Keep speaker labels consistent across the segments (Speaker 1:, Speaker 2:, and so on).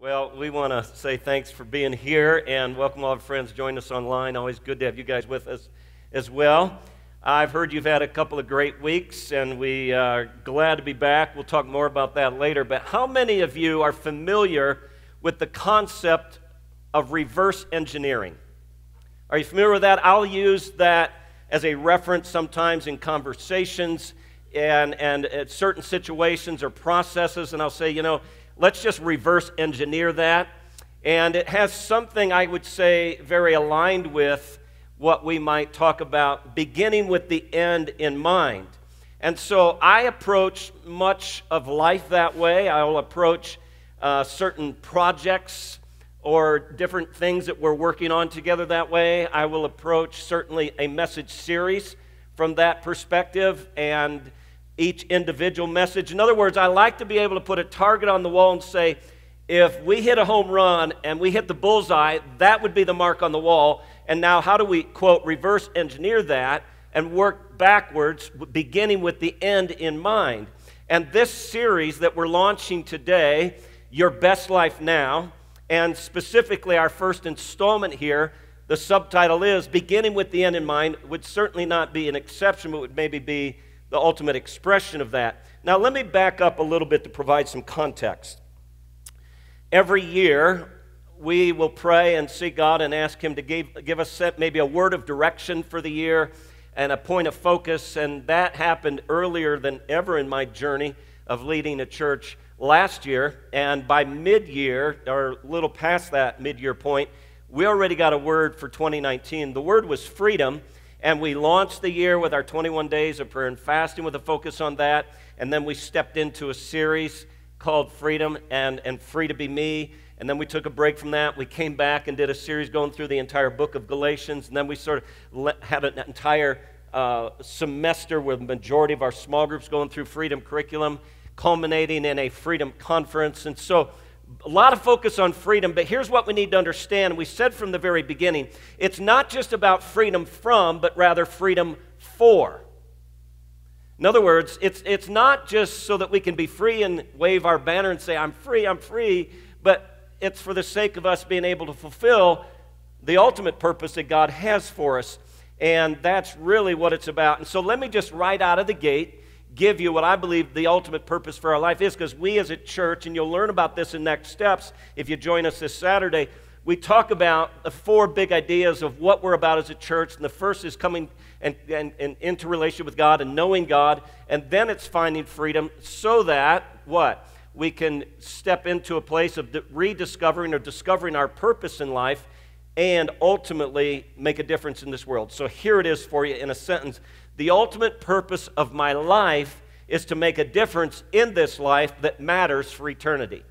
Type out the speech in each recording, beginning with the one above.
Speaker 1: Well, we want to say thanks for being here and welcome all our friends joining us online. Always good to have you guys with us as well. I've heard you've had a couple of great weeks, and we are glad to be back. We'll talk more about that later. But how many of you are familiar with the concept of reverse engineering? Are you familiar with that? I'll use that as a reference sometimes in conversations and at certain situations or processes, and I'll say, let's just reverse engineer that. And it has something, I would say, very aligned with what we might talk about, beginning with the end in mind. And so I approach much of life that way. I will approach certain projects or different things that we're working on together that way. I will approach certainly a message series from that perspective and each individual message. In other words, I like to be able to put a target on the wall and say, if we hit a home run and we hit the bullseye, that would be the mark on the wall. And now how do we, quote, reverse engineer that and work backwards, beginning with the end in mind? And this series that we're launching today, Your Best Life Now, and specifically our first installment here, the subtitle is Beginning with the End in Mind, would certainly not be an exception, but would maybe be the ultimate expression of that. Now, let me back up a little bit to provide some context. Every year, we will pray and seek God and ask Him to give us maybe a word of direction for the year and a point of focus, and that happened earlier than ever in my journey of leading a church last year, and by mid-year, or a little past that mid-year point, we already got a word for 2019. The word was freedom. And we launched the year with our 21 days of prayer and fasting with a focus on that. And then we stepped into a series called Freedom and Free to Be Me. And then we took a break from that. We came back and did a series going through the entire book of Galatians. And then we sort of had an entire semester with the majority of our small groups going through Freedom curriculum, culminating in a Freedom conference. And so a lot of focus on freedom, but here's what we need to understand. We said from the very beginning, it's not just about freedom from, but rather freedom for. In other words, it's not just so that we can be free and wave our banner and say, I'm free, but it's for the sake of us being able to fulfill the ultimate purpose that God has for us, and that's really what it's about. And so let me just right out of the gate give you what I believe the ultimate purpose for our life is, because we as a church, and you'll learn about this in Next Steps if you join us this Saturday, we talk about the four big ideas of what we're about as a church. And the first is coming and into relationship with God and knowing God, and then it's finding freedom so that, what? We can step into a place of rediscovering or discovering our purpose in life and ultimately make a difference in this world. So here it is for you in a sentence. The ultimate purpose of my life is to make a difference in this life that matters for eternity.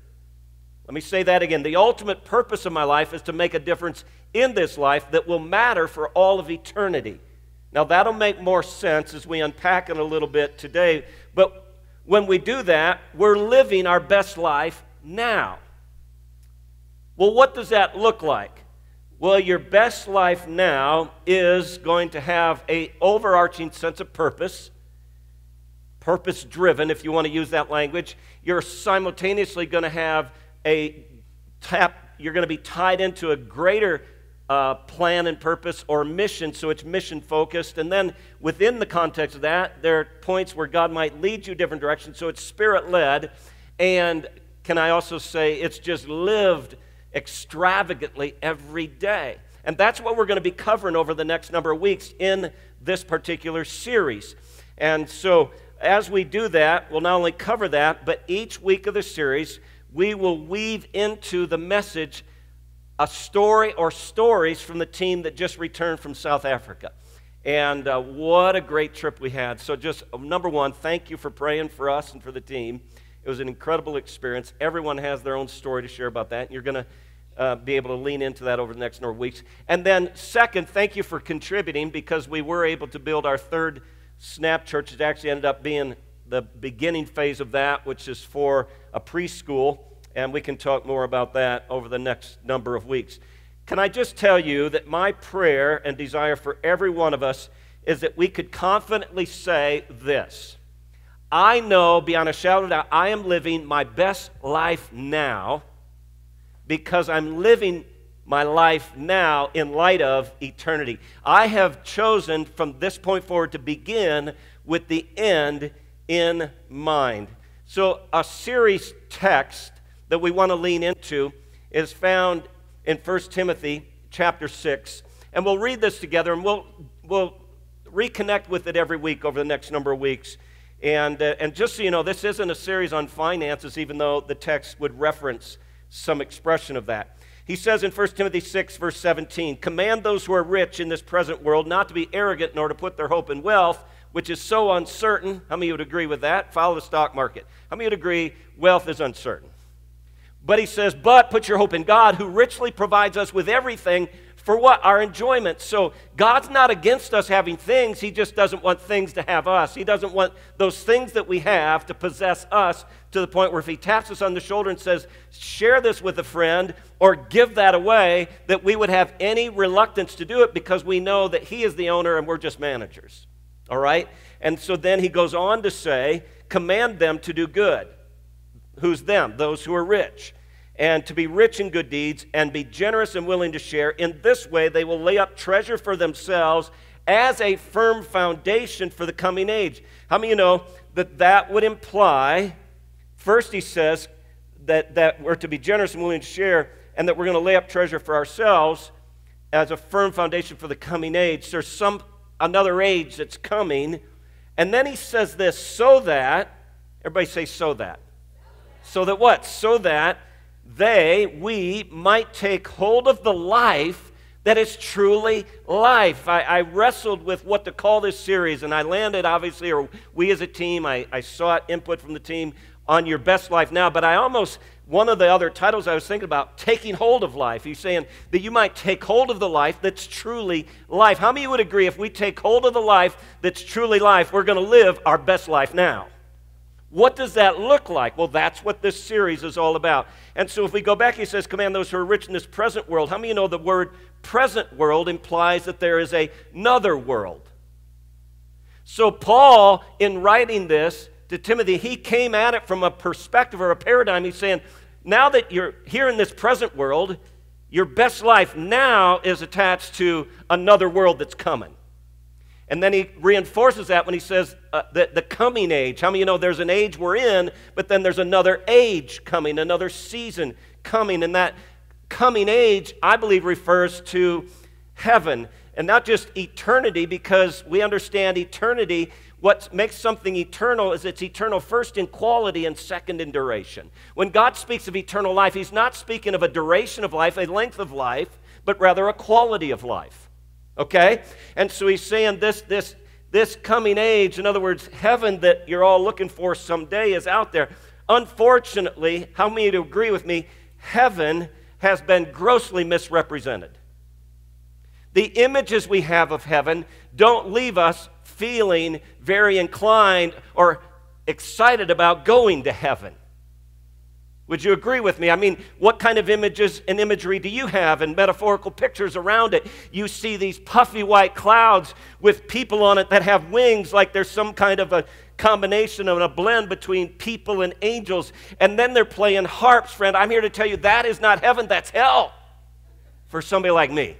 Speaker 1: Let me say that again. The ultimate purpose of my life is to make a difference in this life that will matter for all of eternity. Now, that'll make more sense as we unpack it a little bit today, but when we do that, we're living our best life now. Well, what does that look like? Well, your best life now is going to have an overarching sense of purpose, purpose-driven, if you want to use that language. You're simultaneously going to have you're going to be tied into a greater plan and purpose or mission, so it's mission-focused. And then within the context of that, there are points where God might lead you different directions, so it's spirit-led. And can I also say it's just lived extravagantly every day. And that's what we're going to be covering over the next number of weeks in this particular series. And so as we do that, we'll not only cover that, but each week of the series, we will weave into the message a story or stories from the team that just returned from South Africa. And what a great trip we had. So just, number one, thank you for praying for us and for the team. It was an incredible experience. Everyone has their own story to share about that. And you're going to be able to lean into that over the next number of weeks. And then second, thank you for contributing, because we were able to build our third Snap Church. It actually ended up being the beginning phase of that, which is for a preschool, and we can talk more about that over the next number of weeks. Can I just tell you that my prayer and desire for every one of us is that we could confidently say this: I know beyond a shadow of doubt I am living my best life now, because I'm living my life now in light of eternity. I have chosen from this point forward to begin with the end in mind. So a series text that we want to lean into is found in 1 Timothy chapter 6. And we'll read this together, and we'll reconnect with it every week over the next number of weeks. And just so you know, this isn't a series on finances, even though the text would reference some expression of that. He says in 1 Timothy 6, verse 17, "Command those who are rich in this present world not to be arrogant nor to put their hope in wealth, which is so uncertain." How many would agree with that? Follow the stock market. How many would agree wealth is uncertain? But he says, "But put your hope in God, who richly provides us with everything for what? Our enjoyment." So God's not against us having things. He just doesn't want things to have us. He doesn't want those things that we have to possess us to the point where if he taps us on the shoulder and says, "Share this with a friend," or "Give that away," that we would have any reluctance to do it because we know that he is the owner and we're just managers. All right? And so then he goes on to say, "Command them to do good." Who's them? Those who are rich. "And to be rich in good deeds, and be generous and willing to share. In this way they will lay up treasure for themselves as a firm foundation for the coming age." How many of you know that that would imply, first he says that we're to be generous and willing to share, and that we're going to lay up treasure for ourselves as a firm foundation for the coming age. There's another age that's coming. And then he says this, so that, everybody say so that. So that what? So that we might take hold of the life that is truly life. I wrestled with what to call this series, and I landed, obviously, or we as a team, I sought input from the team on your best life now, but one of the other titles I was thinking about, taking hold of life. He's saying that you might take hold of the life that's truly life. How many would agree if we take hold of the life that's truly life, we're going to live our best life now? What does that look like? Well, that's what this series is all about. And so if we go back, he says, "Command those who are rich in this present world." How many of you know the word present world implies that there is another world? So Paul, in writing this to Timothy, he came at it from a perspective or a paradigm. He's saying, now that you're here in this present world, your best life now is attached to another world that's coming. And then he reinforces that when he says the coming age. How many of you know there's an age we're in, but then there's another age coming, another season coming. And that coming age, I believe, refers to heaven. And not just eternity, because we understand eternity. What makes something eternal is it's eternal first in quality and second in duration. When God speaks of eternal life, he's not speaking of a duration of life, a length of life, but rather a quality of life. Okay? And so he's saying this coming age, in other words, heaven that you're all looking for someday is out there. Unfortunately, how many of you agree with me, heaven has been grossly misrepresented. The images we have of heaven don't leave us feeling very inclined or excited about going to heaven. Would you agree with me? I mean, what kind of images and imagery do you have and metaphorical pictures around it? You see these puffy white clouds with people on it that have wings, like there's some kind of a combination of a blend between people and angels, and then they're playing harps. Friend, I'm here to tell you that is not heaven, that's hell for somebody like me.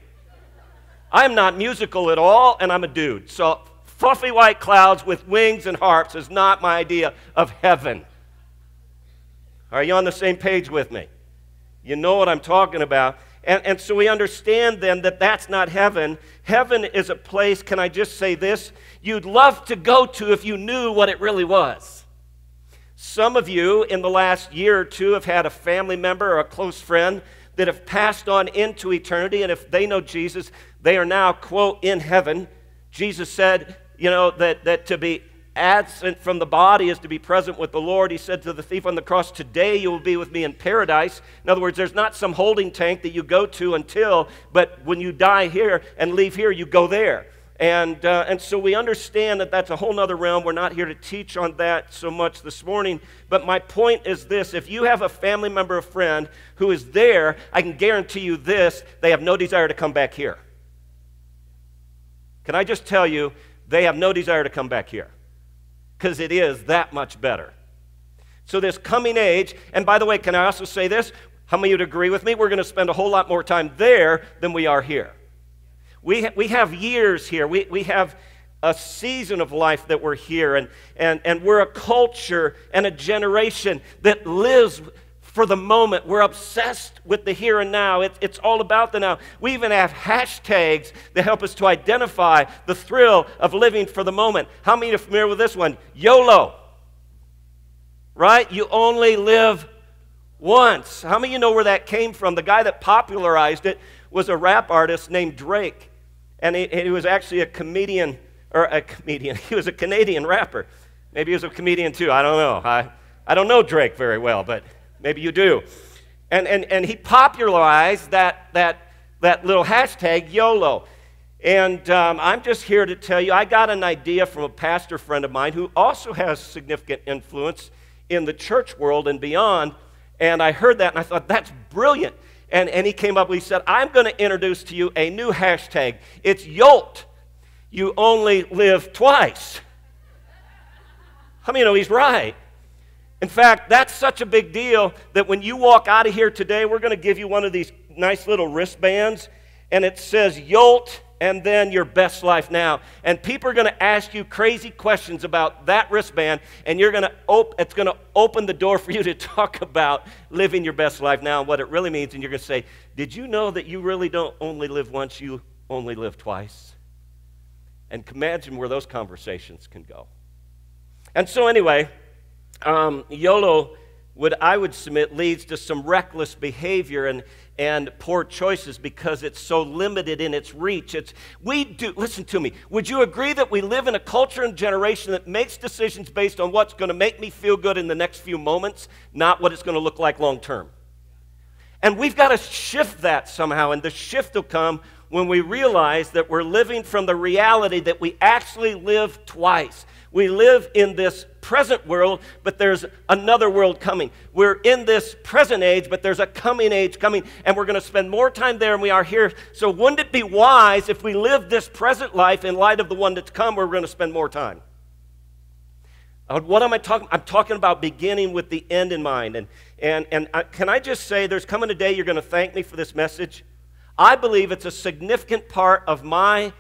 Speaker 1: I'm not musical at all, and I'm a dude. So fluffy white clouds with wings and harps is not my idea of heaven. Are you on the same page with me? You know what I'm talking about. And so we understand then that that's not heaven. Heaven is a place, can I just say this, you'd love to go to if you knew what it really was. Some of you in the last year or two have had a family member or a close friend that have passed on into eternity, and if they know Jesus, they are now, quote, in heaven. Jesus said, you know, that to be absent from the body is to be present with the Lord. He said to the thief on the cross, "Today you will be with me in paradise." In other words, there's not some holding tank that you go to but when you die here and leave here, you go there. And so we understand that that's a whole other realm. We're not here to teach on that so much this morning. But my point is this. If you have a family member or friend who is there, I can guarantee you this, they have no desire to come back here. Can I just tell you, they have no desire to come back here, because it is that much better. So this coming age, and by the way, can I also say this? How many would agree with me? We're going to spend a whole lot more time there than we are here. We have years here. We have a season of life that we're here, and we're a culture and a generation that lives for the moment. We're obsessed with the here and now. It's all about the now. We even have hashtags that help us to identify the thrill of living for the moment. How many are familiar with this one? YOLO. Right? You only live once. How many of you know where that came from? The guy that popularized it was a rap artist named Drake. And he was actually a comedian. He was a Canadian rapper. Maybe he was a comedian too. I don't know. I don't know Drake very well, but maybe you do. And he popularized that little hashtag YOLO. And I'm just here to tell you, I got an idea from a pastor friend of mine who also has significant influence in the church world and beyond. And I heard that and I thought, that's brilliant. And he came up, he said, I'm going to introduce to you a new hashtag. It's YOLT. You only live twice. How many know he's right? In fact, that's such a big deal that when you walk out of here today, we're going to give you one of these nice little wristbands, and it says YOLT and then your best life now. And people are going to ask you crazy questions about that wristband, and it's going to open the door for you to talk about living your best life now and what it really means. And you're going to say, did you know that you really don't only live once, you only live twice? And imagine where those conversations can go. And so anyway, YOLO, I would submit, leads to some reckless behavior and poor choices because it's so limited in its reach. Listen to me, would you agree that we live in a culture and generation that makes decisions based on what's going to make me feel good in the next few moments, not what it's going to look like long term? And we've got to shift that somehow, and the shift will come when we realize that we're living from the reality that we actually live twice. We live in this present world, but there's another world coming. We're in this present age, but there's a coming age coming, and we're going to spend more time there than we are here. So wouldn't it be wise if we live this present life in light of the one that's come, where we're going to spend more time? What am I talking? I'm talking about beginning with the end in mind. Can I just say, there's coming a day you're going to thank me for this message. I believe it's a significant part of my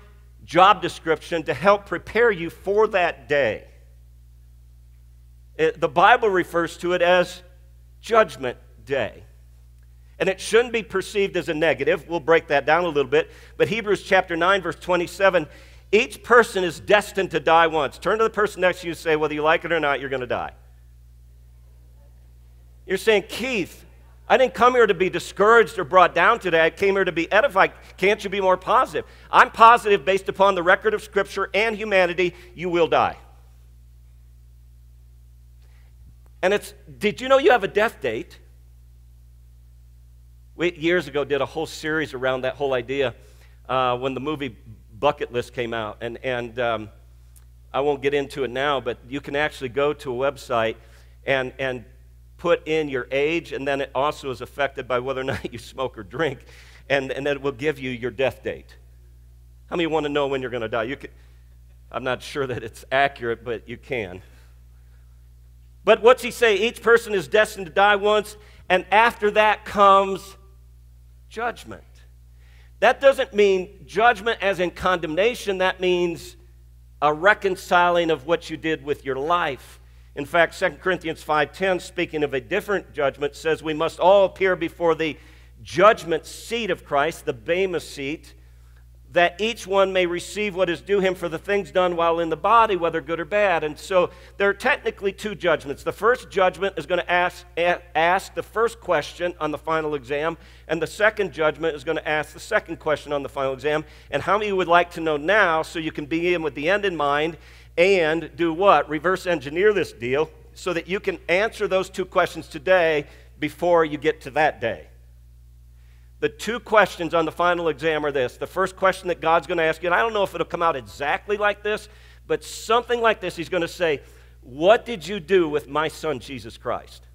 Speaker 1: job description to help prepare you for that day. The Bible refers to it as Judgment Day. And it shouldn't be perceived as a negative. We'll break that down a little bit. But Hebrews chapter 9, verse 27, each person is destined to die once. Turn to the person next to you and say, whether you like it or not, you're going to die. You're saying, Keith, I didn't come here to be discouraged or brought down today. I came here to be edified. Can't you be more positive? I'm positive based upon the record of Scripture and humanity, you will die. And did you know you have a death date? We, years ago, did a whole series around that whole idea when the movie Bucket List came out. And I won't get into it now, but you can actually go to a website and put in your age, and then it also is affected by whether or not you smoke or drink, and then it will give you your death date. How many want to know when you're going to die? I'm not sure that it's accurate, but you can. But what's he say? Each person is destined to die once, and after that comes judgment. That doesn't mean judgment as in condemnation. That means a reconciling of what you did with your life. In fact, 2 Corinthians 5:10, speaking of a different judgment, says we must all appear before the judgment seat of Christ, the Bema seat, that each one may receive what is due him for the things done while in the body, whether good or bad. And so there are technically two judgments. The first judgment is going to ask the first question on the final exam, and the second judgment is going to ask the second question on the final exam. And how many would like to know now so you can begin with the end in mind and do what? Reverse engineer this deal so that you can answer those two questions today before you get to that day. The two questions on the final exam are this. The first question that God's going to ask you, and I don't know if it'll come out exactly like this, but something like this. He's going to say, what did you do with my son Jesus Christ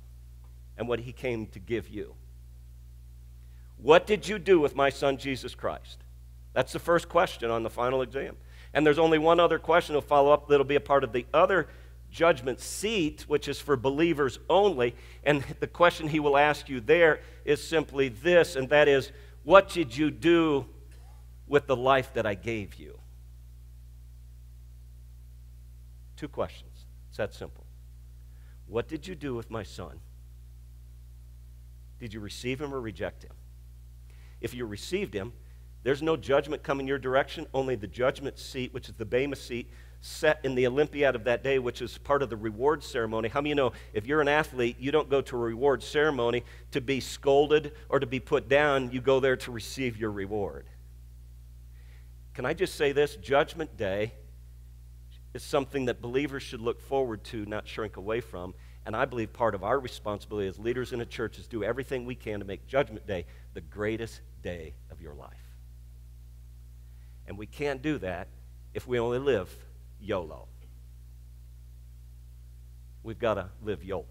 Speaker 1: and what he came to give you? What did you do with my son Jesus Christ? That's the first question on the final exam. And there's only one other question that'll follow up that'll be a part of the other judgment seat, which is for believers only. And the question he will ask you there is simply this, and that is, what did you do with the life that I gave you? Two questions. It's that simple. What did you do with my son? Did you receive him or reject him? If you received him, there's no judgment coming your direction, only the judgment seat, which is the Bema seat, set in the Olympiad of that day, which is part of the reward ceremony. How many of you know if you're an athlete, you don't go to a reward ceremony to be scolded or to be put down. You go there to receive your reward. Can I just say this? Judgment Day is something that believers should look forward to, not shrink away from. And I believe part of our responsibility as leaders in a church is do everything we can to make Judgment Day the greatest day of your life. And we can't do that if we only live YOLO. We've got to live YOLT.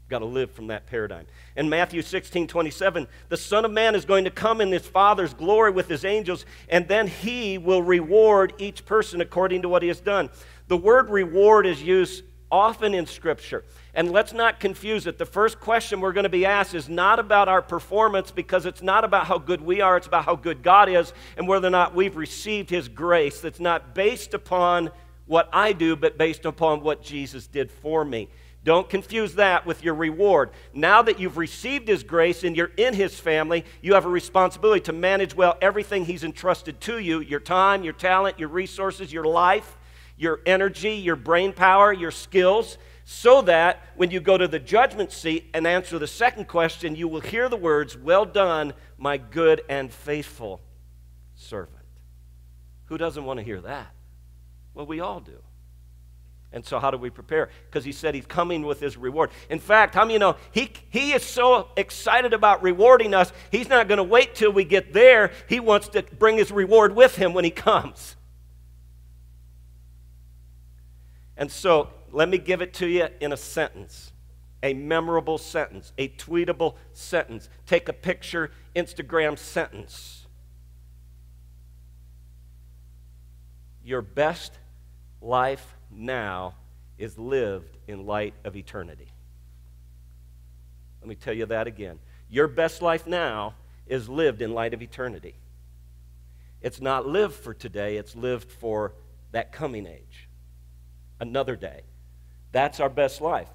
Speaker 1: We've got to live from that paradigm. In Matthew 16:27, the Son of Man is going to come in his Father's glory with his angels, and then he will reward each person according to what he has done. The word reward is used often in Scripture. And let's not confuse it. The first question we're going to be asked is not about our performance, because it's not about how good we are. It's about how good God is and whether or not we've received his grace. It's not based upon what I do, but based upon what Jesus did for me. Don't confuse that with your reward. Now that you've received his grace and you're in his family, you have a responsibility to manage well everything he's entrusted to you, your time, your talent, your resources, your life, your energy, your brain power, your skills, so that when you go to the judgment seat and answer the second question, you will hear the words, "Well done, my good and faithful servant." Who doesn't want to hear that? Well, we all do. And so how do we prepare? Because he said he's coming with his reward. In fact, how many of you know, he is so excited about rewarding us, he's not going to wait till we get there. He wants to bring his reward with him when he comes. And so, let me give it to you in a sentence, a memorable sentence, a tweetable sentence. Take a picture, Instagram sentence. Your best life now is lived in light of eternity. Let me tell you that again. Your best life now is lived in light of eternity. It's not lived for today, it's lived for that coming age. Another day. That's our best life.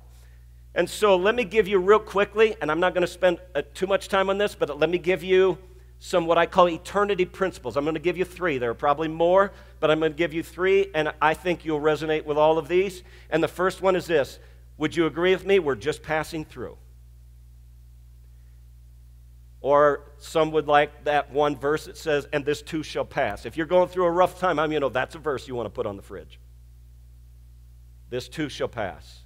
Speaker 1: And so let me give you real quickly, and I'm not going to spend too much time on this, but let me give you some what I call eternity principles. I'm going to give you three. There are probably more, but I'm going to give you three, and I think you'll resonate with all of these. And the first one is this. Would you agree with me? We're just passing through. Or some would like that one verse that says, "And this too shall pass." If you're going through a rough time, that's a verse you want to put on the fridge. This too shall pass.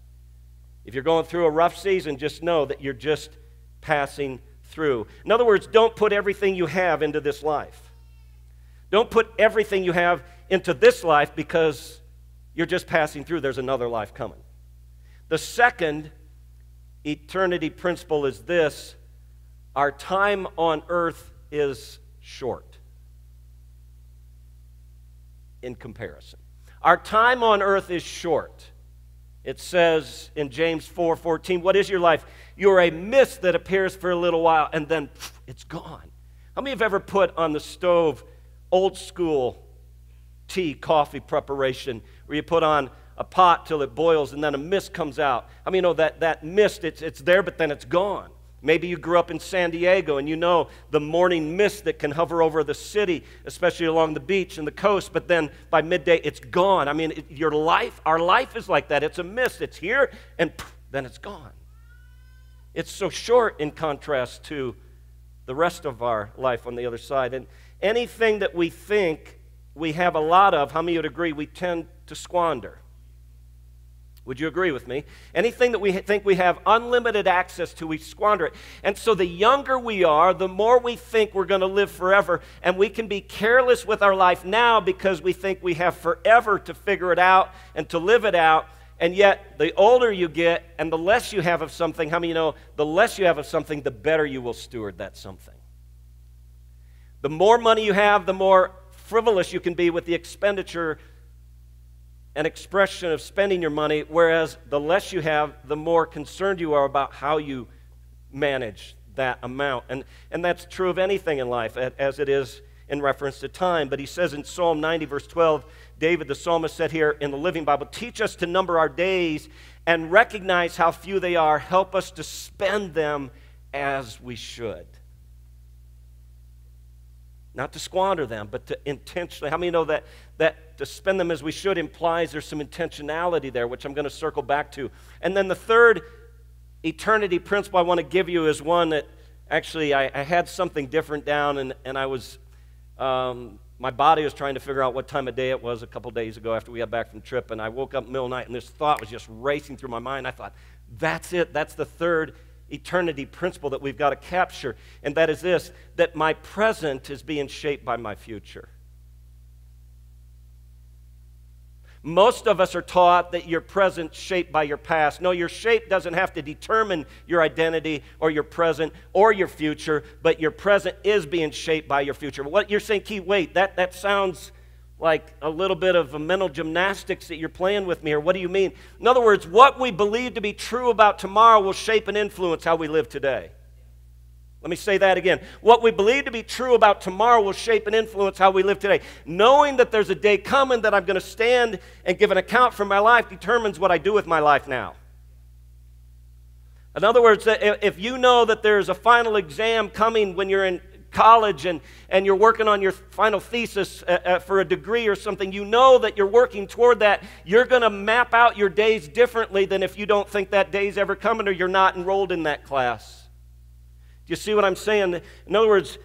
Speaker 1: If you're going through a rough season, just know that you're just passing through. In other words, don't put everything you have into this life. Don't put everything you have into this life because you're just passing through. There's another life coming. The second eternity principle is this: our time on earth is short in comparison. Our time on earth is short. It says in James 4:14, what is your life? You're a mist that appears for a little while and then it's gone. How many have ever put on the stove old school tea, coffee preparation, where you put on a pot till it boils and then a mist comes out? How many know that mist, it's there but then it's gone? Maybe you grew up in San Diego and you know the morning mist that can hover over the city, especially along the beach and the coast, but then by midday it's gone. Our life is like that. It's a mist. It's here and then it's gone. It's so short in contrast to the rest of our life on the other side. And anything that we think we have a lot of, how many would agree, we tend to squander? Would you agree with me? Anything that we think we have unlimited access to, we squander it. And so the younger we are, the more we think we're going to live forever, and we can be careless with our life now because we think we have forever to figure it out and to live it out. And yet, the older you get and the less you have of something, how many know the less you have of something, the better you will steward that something? The more money you have, the more frivolous you can be with the expenditure an expression of spending your money, whereas the less you have, the more concerned you are about how you manage that amount. And that's true of anything in life, as it is in reference to time. But he says in Psalm 90, verse 12, David the psalmist said here in the Living Bible, teach us to number our days and recognize how few they are. Help us to spend them as we should. Not to squander them, but to intentionally. How many know that to spend them as we should implies there's some intentionality there, which I'm going to circle back to. And then the third eternity principle I want to give you is one that actually I had something different down, and I was, my body was trying to figure out what time of day it was a couple days ago after we got back from the trip, and I woke up in the middle of the night, and this thought was just racing through my mind. I thought, that's it. That's the third eternity principle that we've got to capture, and that is this, that my present is being shaped by my future. Most of us are taught that your present shaped by your past. No, your shape doesn't have to determine your identity or your present or your future, but your present is being shaped by your future. What you're saying, Keith, wait, that sounds like a little bit of a mental gymnastics that you're playing with me, or what do you mean? In other words, what we believe to be true about tomorrow will shape and influence how we live today. Let me say that again. What we believe to be true about tomorrow will shape and influence how we live today. Knowing that there's a day coming that I'm going to stand and give an account for my life determines what I do with my life now. In other words, if you know that there's a final exam coming when you're in college and you're working on your final thesis for a degree or something, you know that you're working toward that, you're going to map out your days differently than if you don't think that day's ever coming or you're not enrolled in that class. Do you see what I'm saying? In other words,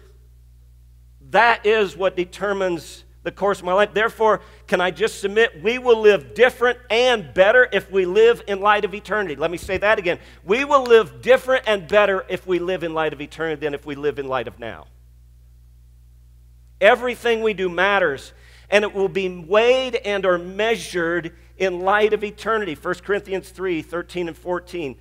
Speaker 1: that is what determines the course of my life. Therefore, can I just submit, we will live different and better if we live in light of eternity. Let me say that again. We will live different and better if we live in light of eternity than if we live in light of now. Everything we do matters, and it will be weighed and or measured in light of eternity. 1 Corinthians 3, 13 and 14.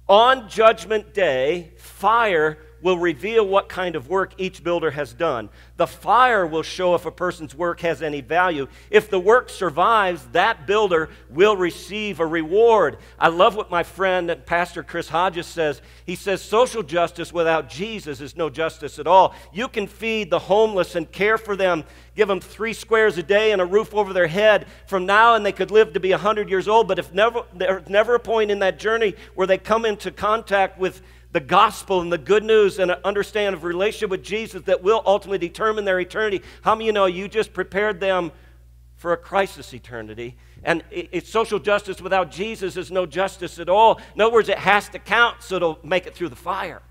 Speaker 1: On Judgment Day, fire will reveal what kind of work each builder has done. The fire will show if a person's work has any value. If the work survives, that builder will receive a reward. I love what my friend and Pastor Chris Hodges says. He says, social justice without Jesus is no justice at all. You can feed the homeless and care for them, give them 3 squares a day and a roof over their head from now, and they could live to be 100 years old. But if there's never a point in that journey where they come into contact with the gospel and the good news and an understanding of relationship with Jesus that will ultimately determine their eternity, how many of you know you just prepared them for a crisis eternity? And it's social justice without Jesus is no justice at all. In other words, it has to count so it'll make it through the fire.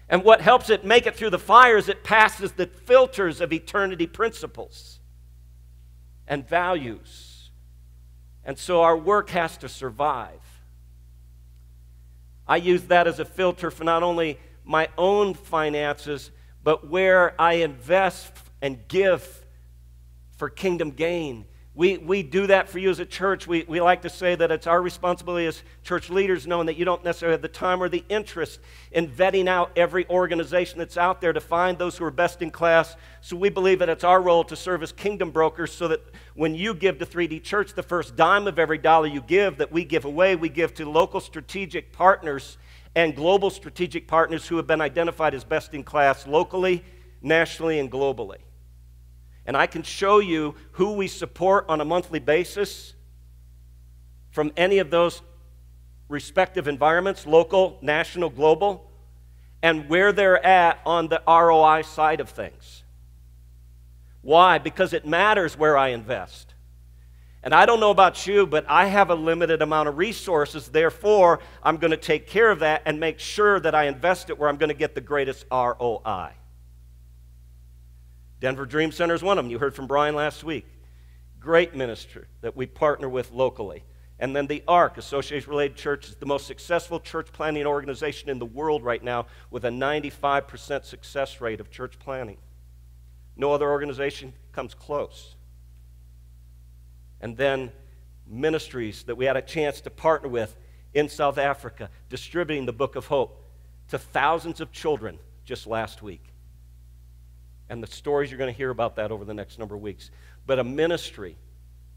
Speaker 1: And what helps it make it through the fire is it passes the filters of eternity principles and values. And so our work has to survive. I use that as a filter for not only my own finances, but where I invest and give for kingdom gain. We do that for you as a church. We like to say that it's our responsibility as church leaders, knowing that you don't necessarily have the time or the interest in vetting out every organization that's out there to find those who are best in class. So we believe that it's our role to serve as kingdom brokers so that when you give to 3D Church, the first dime of every dollar you give that we give away, we give to local strategic partners and global strategic partners who have been identified as best in class locally, nationally, and globally. And I can show you who we support on a monthly basis from any of those respective environments, local, national, global, and where they're at on the ROI side of things. Why? Because it matters where I invest. And I don't know about you, but I have a limited amount of resources. Therefore, I'm going to take care of that and make sure that I invest it where I'm going to get the greatest ROI. Denver Dream Center is one of them. You heard from Brian last week. Great ministry that we partner with locally. And then the ARC, Association Related Church, is the most successful church planting organization in the world right now with a 95% success rate of church planting. No other organization comes close. And then ministries that we had a chance to partner with in South Africa, distributing the Book of Hope to thousands of children just last week. And the stories you're going to hear about that over the next number of weeks. But a ministry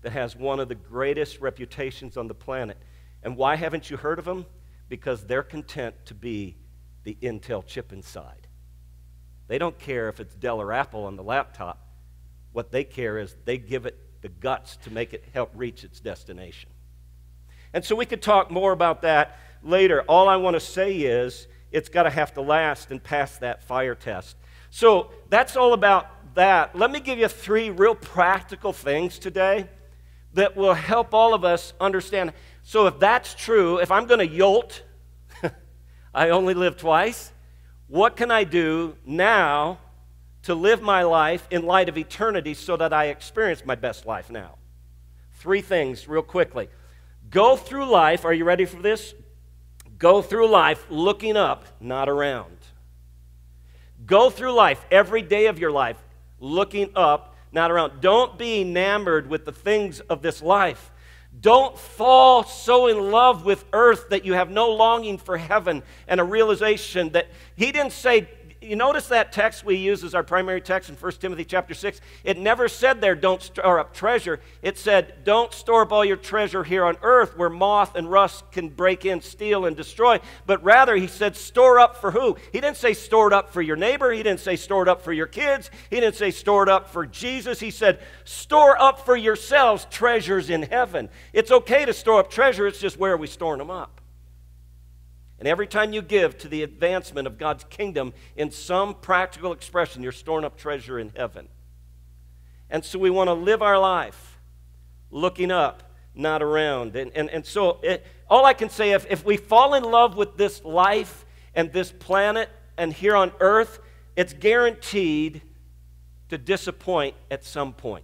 Speaker 1: that has one of the greatest reputations on the planet. And why haven't you heard of them? Because they're content to be the Intel chip inside. They don't care if it's Dell or Apple on the laptop. What they care is they give it the guts to make it help reach its destination. And so we could talk more about that later. All I want to say is it's got to have to last and pass that fire test. So that's all about that. Let me give you 3 real practical things today that will help all of us understand. So if that's true, if I'm going to yolt, I only live twice, what can I do now to live my life in light of eternity so that I experience my best life now? 3 things real quickly. Go through life, are you ready for this? Go through life looking up, not around. Go through life, every day of your life, looking up, not around. Don't be enamored with the things of this life. Don't fall so in love with earth that you have no longing for heaven and a realization that he didn't say, you notice that text we use as our primary text in 1 Timothy chapter 6, it never said there, don't store up treasure. It said, don't store up all your treasure here on earth where moth and rust can break in, steal, and destroy. But rather, he said, store up for who? He didn't say store it up for your neighbor. He didn't say store it up for your kids. He didn't say store it up for Jesus. He said, store up for yourselves treasures in heaven. It's okay to store up treasure. It's just where are we storing them up? And every time you give to the advancement of God's kingdom in some practical expression, you're storing up treasure in heaven. And so we want to live our life looking up, not around. And so all I can say, if we fall in love with this life and this planet and here on earth, it's guaranteed to disappoint at some point.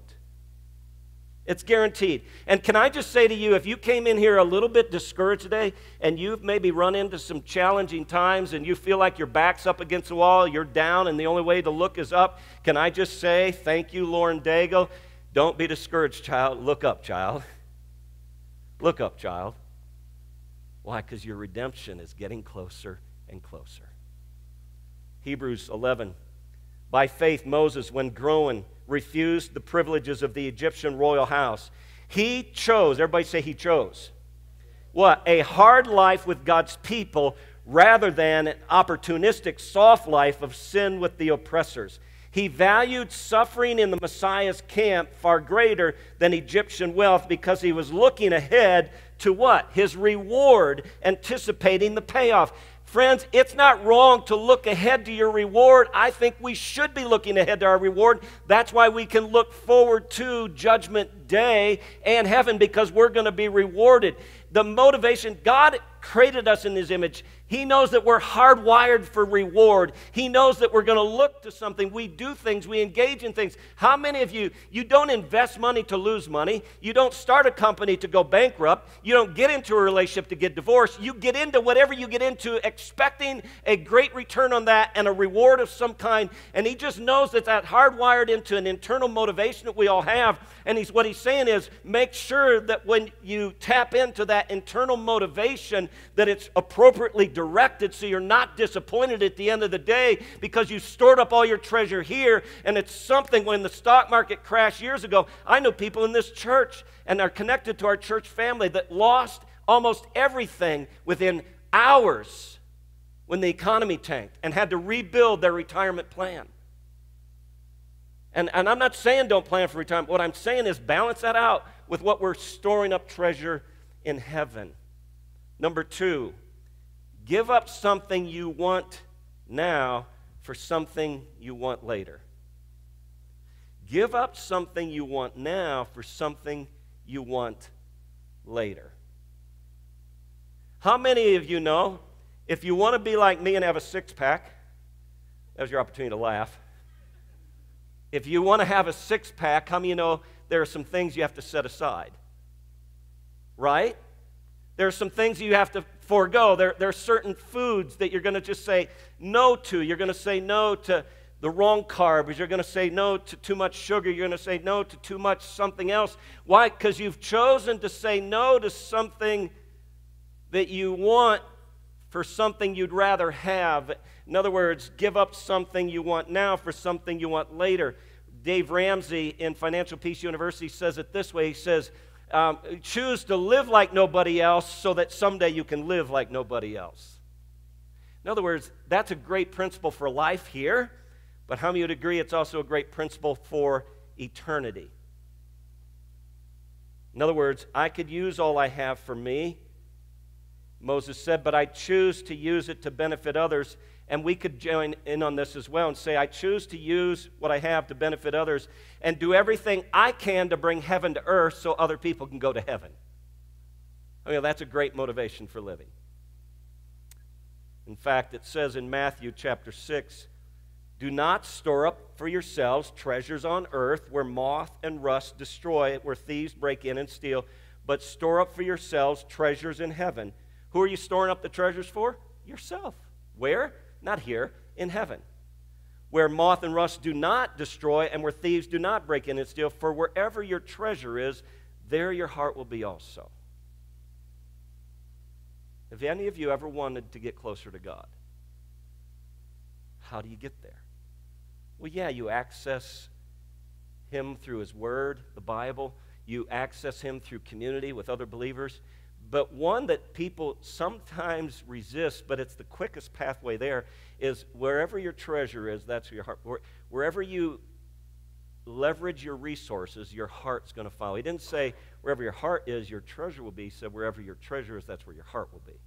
Speaker 1: It's guaranteed. And can I just say to you, if you came in here a little bit discouraged today and you've maybe run into some challenging times and you feel like your back's up against the wall, you're down and the only way to look is up, can I just say, thank you, Lauren Daigle. Don't be discouraged, child. Look up, child. Look up, child. Why? Because your redemption is getting closer and closer. Hebrews 11. By faith, Moses, when grown, refused the privileges of the Egyptian royal house. He chose, everybody say he chose. What? A hard life with God's people rather than an opportunistic, soft life of sin with the oppressors. He valued suffering in the Messiah's camp far greater than Egyptian wealth because he was looking ahead to what? His reward, anticipating the payoff. Friends, it's not wrong to look ahead to your reward. I think we should be looking ahead to our reward. That's why we can look forward to Judgment Day and heaven, because we're going to be rewarded. The motivation, God created us in His image. He knows that we're hardwired for reward. He knows that we're going to look to something. We do things. We engage in things. How many of you don't invest money to lose money. You don't start a company to go bankrupt. You don't get into a relationship to get divorced. You get into whatever you get into expecting a great return on that and a reward of some kind. And He just knows that that's hardwired into an internal motivation that we all have. And what He's saying is make sure that when you tap into that internal motivation that it's appropriately directed so you're not disappointed at the end of the day because you stored up all your treasure here. And it's something when the stock market crashed years ago, I know people in this church and are connected to our church family that lost almost everything within hours when the economy tanked and had to rebuild their retirement plan. And I'm not saying don't plan for retirement. What I'm saying is balance that out with what we're storing up treasure in heaven. Number 2, give up something you want now for something you want later. Give up something you want now for something you want later. How many of you know if you want to be like me and have a six-pack, there's your opportunity to laugh. If you want to have a six-pack, how many of you know there are some things you have to set aside? Right? There are some things you have to forego. There are certain foods that you're going to just say no to. You're going to say no to the wrong carbs. You're going to say no to too much sugar. You're going to say no to too much something else. Why? Because you've chosen to say no to something that you want for something you'd rather have. In other words, give up something you want now for something you want later. Dave Ramsey in Financial Peace University says it this way. He says, choose to live like nobody else so that someday you can live like nobody else. In other words, that's a great principle for life here, but how many would agree it's also a great principle for eternity? In other words, I could use all I have for me, Moses said, but I choose to use it to benefit others. And we could join in on this as well and say, I choose to use what I have to benefit others and do everything I can to bring heaven to earth so other people can go to heaven. I mean, that's a great motivation for living. In fact, it says in Matthew chapter 6, do not store up for yourselves treasures on earth where moth and rust destroy, where thieves break in and steal, but store up for yourselves treasures in heaven. Who are you storing up the treasures for? Yourself. Where? Not here, in heaven, where moth and rust do not destroy and where thieves do not break in and steal. For wherever your treasure is, there your heart will be also. Have any of you ever wanted to get closer to God? How do you get there? Well, yeah, you access Him through His Word, the Bible. You access Him through community with other believers. But one that people sometimes resist, but it's the quickest pathway there, is wherever your treasure is, that's your heart. Wherever you leverage your resources, your heart's going to follow. He didn't say wherever your heart is, your treasure will be. He said wherever your treasure is, that's where your heart will be.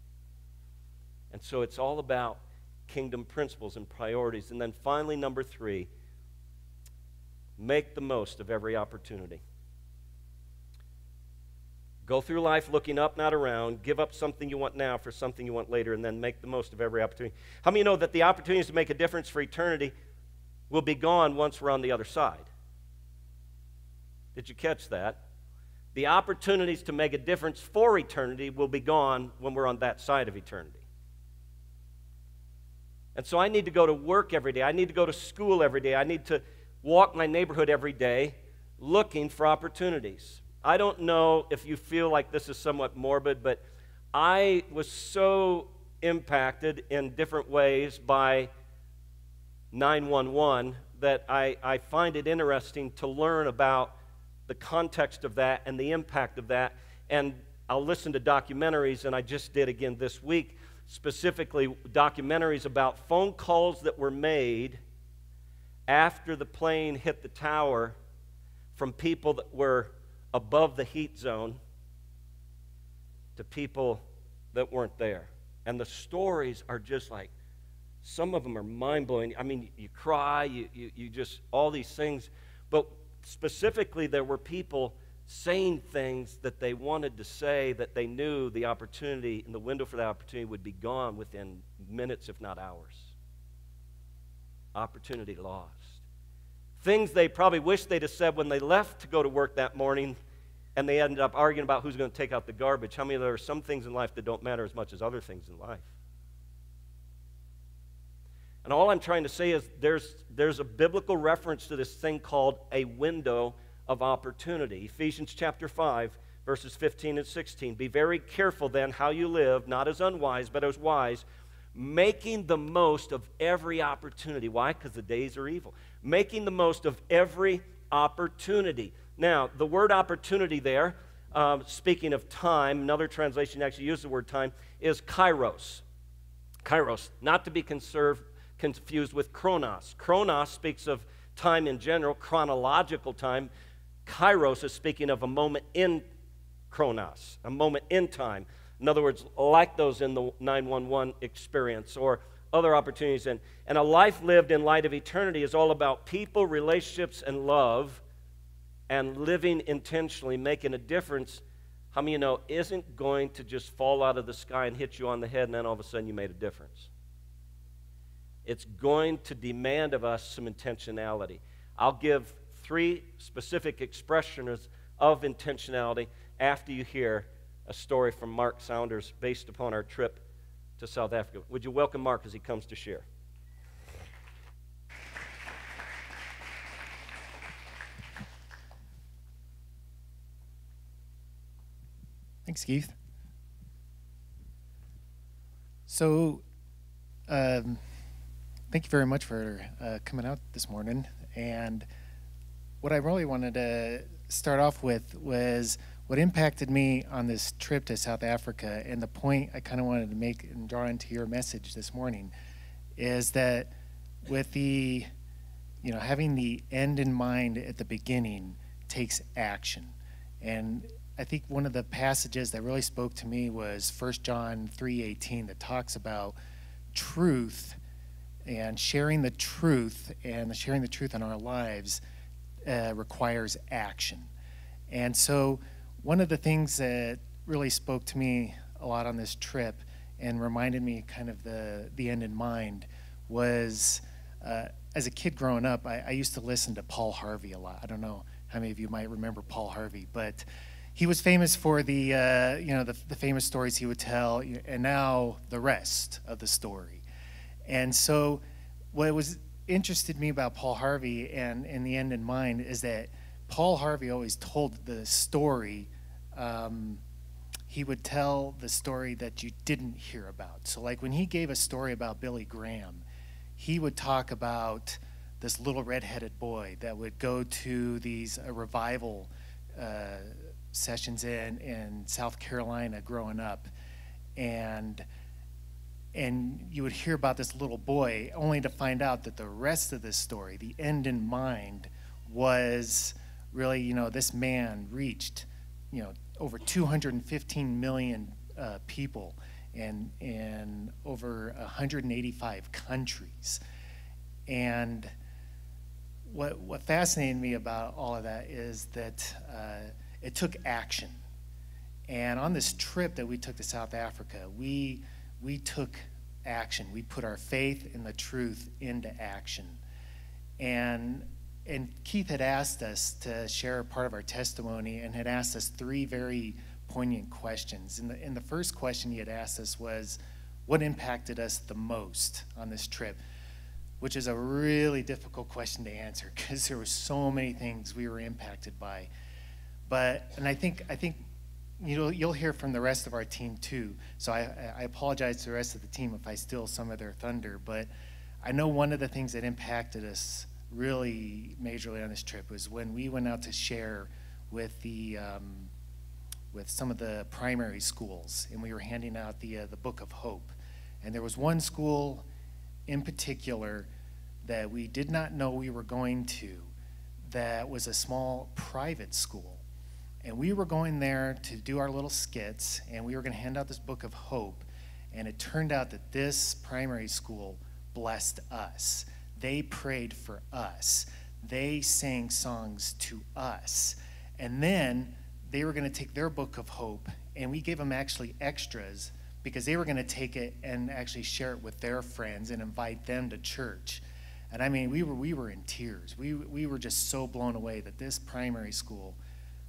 Speaker 1: And so it's all about kingdom principles and priorities. And then finally, number 3, make the most of every opportunity. Go through life looking up, not around. Give up something you want now for something you want later, and then make the most of every opportunity. How many know that the opportunities to make a difference for eternity will be gone once we're on the other side? Did you catch that? The opportunities to make a difference for eternity will be gone when we're on that side of eternity. And so I need to go to work every day. I need to go to school every day. I need to walk my neighborhood every day looking for opportunities. I don't know if you feel like this is somewhat morbid, but I was so impacted in different ways by 911 that I find it interesting to learn about the context of that and the impact of that. And I'll listen to documentaries, and I just did again this week, specifically documentaries about phone calls that were made after the plane hit the tower from people that were above the heat zone to people that weren't there. And the stories are just like, some of them are mind-blowing. I mean, you cry, you just, all these things. But specifically, there were people saying things that they wanted to say that they knew the opportunity and the window for that opportunity would be gone within minutes, if not hours. Opportunity lost. Things they probably wish they'd have said when they left to go to work that morning, and they ended up arguing about who's going to take out the garbage. How many of there are some things in life that don't matter as much as other things in life? And all I'm trying to say is there's a biblical reference to this thing called a window of opportunity. Ephesians chapter 5, verses 15 and 16. Be very careful then how you live, not as unwise, but as wise, making the most of every opportunity. Why? Because the days are evil. Making the most of every opportunity. Now, the word opportunity there, speaking of time, another translation actually uses the word time, is kairos. Kairos, not to be confused with chronos. Chronos speaks of time in general, chronological time. Kairos is speaking of a moment in chronos, a moment in time. In other words, like those in the 911 experience or other opportunities. And a life lived in light of eternity is all about people, relationships, and love, and living intentionally, making a difference. How many of you know isn't going to just fall out of the sky and hit you on the head and then all of a sudden you made a difference. It's going to demand of us some intentionality. I'll give 3 specific expressions of intentionality after you hear a story from Mark Saunders based upon our trip to South Africa. Would you welcome Mark as he comes to share?
Speaker 2: Thanks, Keith. So, thank you very much for coming out this morning. And what I really wanted to start off with was what impacted me on this trip to South Africa, and the point I kind of wanted to make and draw into your message this morning is that with the, having the end in mind at the beginning takes action. And I think one of the passages that really spoke to me was 1 John 3:18 that talks about truth and sharing the truth, and sharing the truth in our lives requires action. And so one of the things that really spoke to me a lot on this trip and reminded me kind of the end in mind was as a kid growing up, I used to listen to Paul Harvey a lot. I don't know how many of you might remember Paul Harvey, but he was famous for the famous stories he would tell, and now the rest of the story. And so what was interested me about Paul Harvey and in the end in mind is that Paul Harvey always told the story. He would tell the story that you didn't hear about. So like when he gave a story about Billy Graham, he would talk about this little redheaded boy that would go to these revival sessions in South Carolina growing up, and you would hear about this little boy only to find out that the rest of this story, the end in mind, was really, this man reached, over 215 million people in over 185 countries. And what fascinated me about all of that is that it took action. And on this trip that we took to South Africa, we took action. We put our faith in the truth into action. And Keith had asked us to share a part of our testimony and had asked us three very poignant questions. And the first question he had asked us was, what impacted us the most on this trip? Which is a really difficult question to answer because there were so many things we were impacted by. And I think you'll hear from the rest of our team too. So I apologize to the rest of the team if I steal some of their thunder, but I know one of the things that impacted us really majorly on this trip was when we went out to share with with some of the primary schools, and we were handing out the Book of Hope. And there was one school in particular that we did not know we were going to, that was a small private school. And we were going there to do our little skits, and we were going to hand out this Book of Hope. And it turned out that this primary school blessed us. They prayed for us. They sang songs to us. And then they were going to take their Book of Hope, and we gave them actually extras because they were going to take it and actually share it with their friends and invite them to church. And I mean, we were in tears. We were just so blown away that this primary school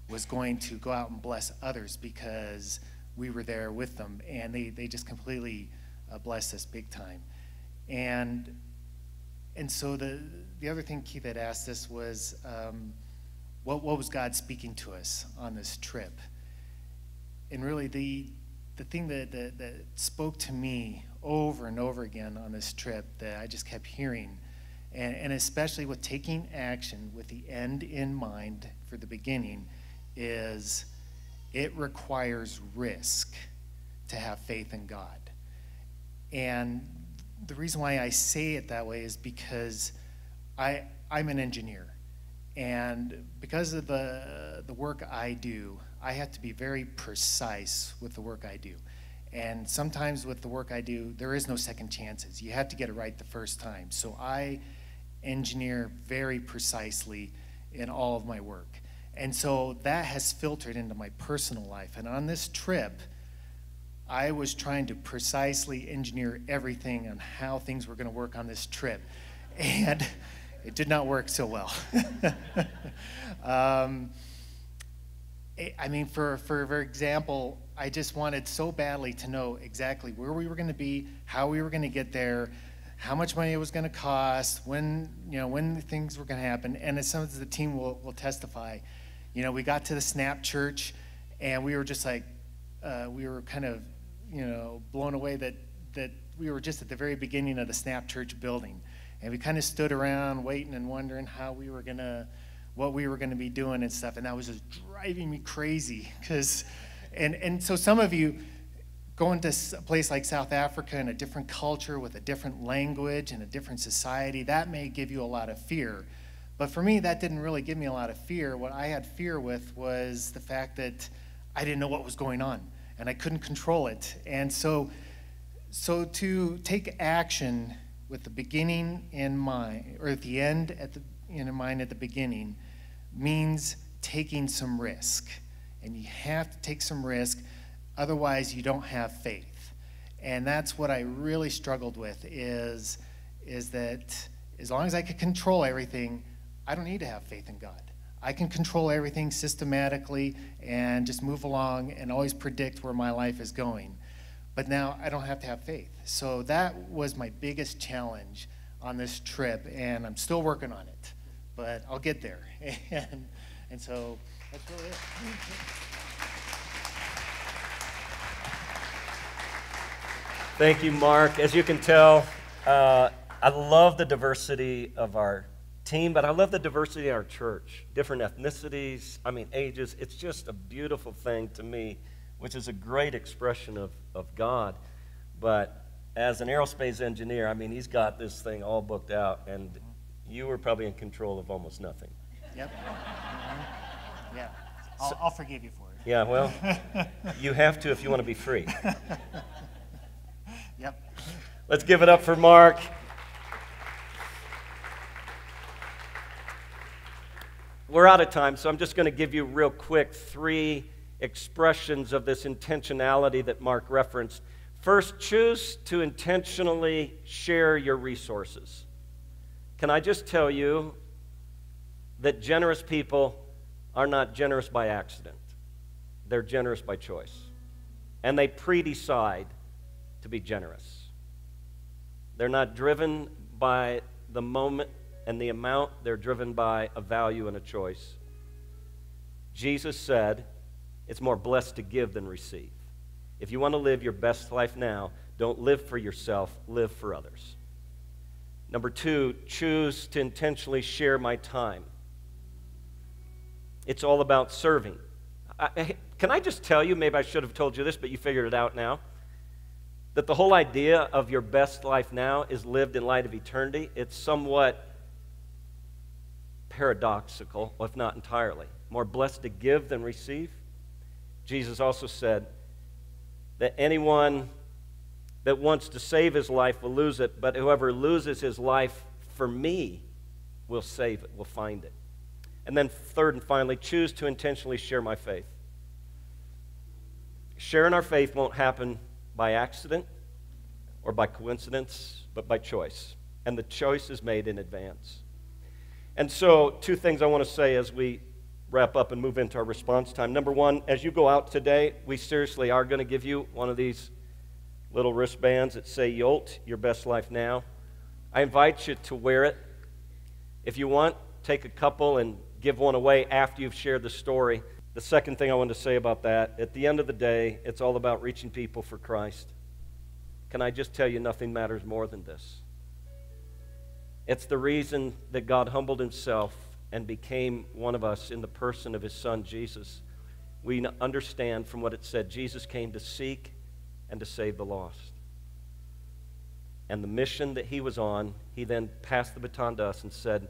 Speaker 2: was going to go out and bless others because we were there with them, and they just completely blessed us big time. And so the other thing Keith had asked us was, what was God speaking to us on this trip? And really the thing that spoke to me over and over again on this trip that I just kept hearing, and especially with taking action with the end in mind for the beginning, is it requires risk to have faith in God. And the reason why I say it that way is because I'm an engineer. And because of the work I do, I have to be very precise with the work I do. And sometimes with the work I do, there is no second chances. You have to get it right the first time. So I engineer very precisely in all of my work. And so that has filtered into my personal life. And on this trip, I was trying to precisely engineer everything on how things were going to work on this trip. And it did not work so well. I mean, for example, I just wanted so badly to know exactly where we were going to be, how we were going to get there, how much money it was going to cost, when things were going to happen. And as some of the team will testify, we got to the Snap Church, and we were just like, we were kind of, blown away that we were just at the very beginning of the Snap Church building. And we kind of stood around waiting and wondering how we were gonna what we were going to be doing and stuff, and that was just driving me crazy. And so some of you going to a place like South Africa in a different culture with a different language and a different society, that may give you a lot of fear. But for me, that didn't really give me a lot of fear. What I had fear with was the fact that I didn't know what was going on, and I couldn't control it. And so to take action with the beginning in mind, or at the end in mind at the beginning, means taking some risk. And you have to take some risk, otherwise you don't have faith. And that's what I really struggled with, is that as long as I could control everything, I don't need to have faith in God. I can control everything systematically and just move along and always predict where my life is going. But now I don't have to have faith. So that was my biggest challenge on this trip, and I'm still working on it. But I'll get there. And so that's really it.
Speaker 1: Thank you, Mark. As you can tell, I love the diversity of our team, but I love the diversity of our church. Different ethnicities, ages. It's just a beautiful thing to me, which is a great expression of God. But as an aerospace engineer, he's got this thing all booked out, and you were probably in control of almost nothing.
Speaker 2: Yep. Mm-hmm. Yeah. I'll forgive you for it.
Speaker 1: Yeah, well, you have to if you want to be free.
Speaker 2: Yep.
Speaker 1: Let's give it up for Mark. We're out of time, so I'm just going to give you real quick 3 expressions of this intentionality that Mark referenced. First, choose to intentionally share your resources. Can I just tell you that generous people are not generous by accident. They're generous by choice. And they pre-decide to be generous. They're not driven by the moment and the amount. They're driven by a value and a choice. Jesus said, it's more blessed to give than receive. If you want to live your best life now, don't live for yourself, live for others. Number 2, choose to intentionally share my time. It's all about serving. Can I just tell you, maybe I should have told you this, but you figured it out now, that the whole idea of your best life now is lived in light of eternity. It's somewhat paradoxical, if not entirely. More blessed to give than receive. Jesus also said that anyone that wants to save his life will lose it, but whoever loses his life for me will save it, will find it. And then third and finally, choose to intentionally share my faith. Sharing our faith won't happen by accident or by coincidence, but by choice. And the choice is made in advance. And so, 2 things I want to say as we wrap up and move into our response time. Number 1, as you go out today, we seriously are going to give you one of these little wristbands that say YOLT, your best life now. I invite you to wear it. If you want, take a couple and give one away after you've shared the story. The second thing I want to say about that, at the end of the day, it's all about reaching people for Christ. Can I just tell you, nothing matters more than this. It's the reason that God humbled himself and became one of us in the person of his Son, Jesus. We understand from what it said, Jesus came to seek and to save the lost. And the mission that he was on, he then passed the baton to us and said,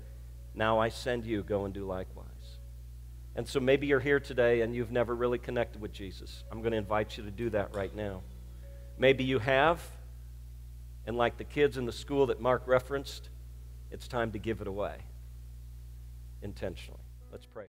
Speaker 1: now I send you, go and do likewise. And so maybe you're here today and you've never really connected with Jesus. I'm going to invite you to do that right now. Maybe you have, and like the kids in the school that Mark referenced, it's time to give it away intentionally. Let's pray.